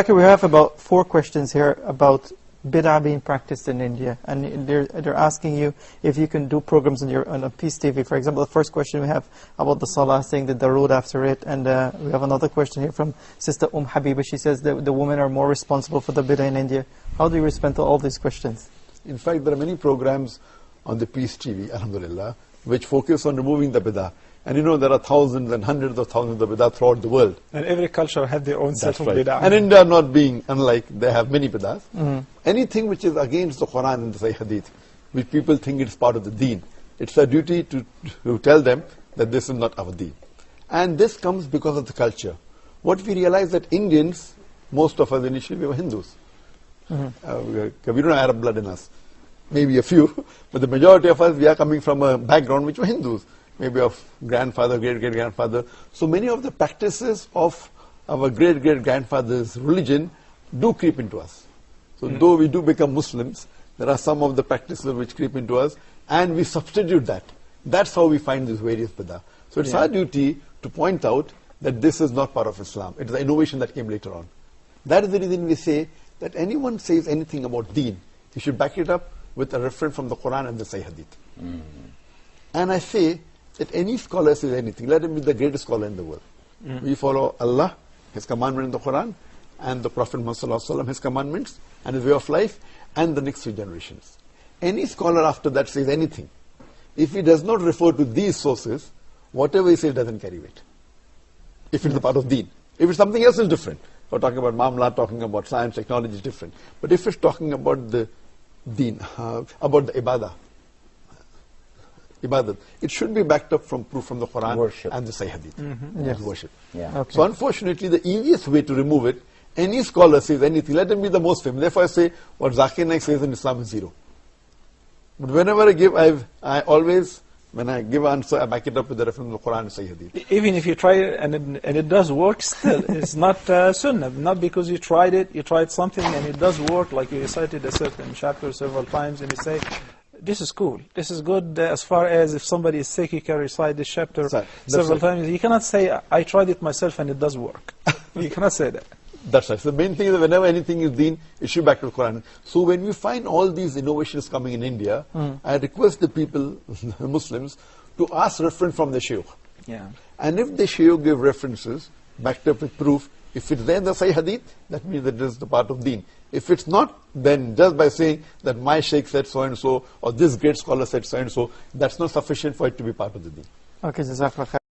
Zakir, we have about 4 questions here about bid'ah being practiced in India, and they're asking you if you can do programs on a Peace TV. For example, the first question we have about the Salah, saying the Darood after it, and we have another question here from Sister Habiba. She says that the women are more responsible for the bid'ah in India. How do you respond to all these questions? In fact, there are many programs on the Peace TV, alhamdulillah, which focus on removing the bid'ah. And you know, there are thousands and hundreds of thousands of bid'ah throughout the world. And every culture has their own set of bid'ah. And India not being unlike, they have many bid'ahs. Anything which is against the Quran and the Sahih Hadith, which people think it's part of the deen, it's a duty to tell them that this is not our deen. And this comes because of the culture. What we realize that Indians, most of us initially, we were Hindus. We don't have Arab blood in us. Maybe a few, but the majority of us, we are coming from a background which were Hindus. Maybe of grandfather, great-great-grandfather. So many of the practices of our great-great-grandfather's religion do creep into us. So though we do become Muslims, there are some of the practices which creep into us, and we substitute that. That's how we find these various bid'ah. So it's our duty to point out that this is not part of Islam. It is an innovation that came later on. That is the reason we say that anyone says anything about deen, he should back it up with a reference from the Quran and the Sahih Hadith. And I say that any scholar says anything, let him be the greatest scholar in the world. We follow Allah, His commandment in the Quran, and the Prophet Muhammad, his commandments, and his way of life, and the next 3 generations. Any scholar after that says anything, if he does not refer to these sources, whatever he says doesn't carry weight. If it's a part of deen. If it's something else, it's different. We're talking about Mamla, talking about science, technology is different. But if it's talking about the deen, about the ibadah, it should be backed up from proof from the Quran and the Sahih Hadith. Worship. So unfortunately, the easiest way to remove it, any scholar says anything, let him be the most famous. Therefore I say, what Zakir Naik says in Islam is 0. But whenever I give, I always, when I give an answer, I back it up with the reference from the Quran and Sahih Hadith. Even if you try it and it does work still, it's not sunnah. Not because you tried something and it does work, like you recited a certain chapter several times and you say, this is cool, this is good, as far as if somebody is sick, you can recite this chapter several times. You cannot say, I tried it myself and it does work. You cannot say that. That's right. So the main thing is that whenever anything is deen, it should back to the Quran. So when we find all these innovations coming in India, I request the people, the Muslims, to ask reference from the shaykh. And if the shaykh give references, backed up with proof, if it's there in the Sahih Hadith, that means that it is the part of deen. If it's not, then just by saying that my shaykh said so-and-so, or this great scholar said so-and-so, that's not sufficient for it to be part of the deen. Okay, Jazakallah khair.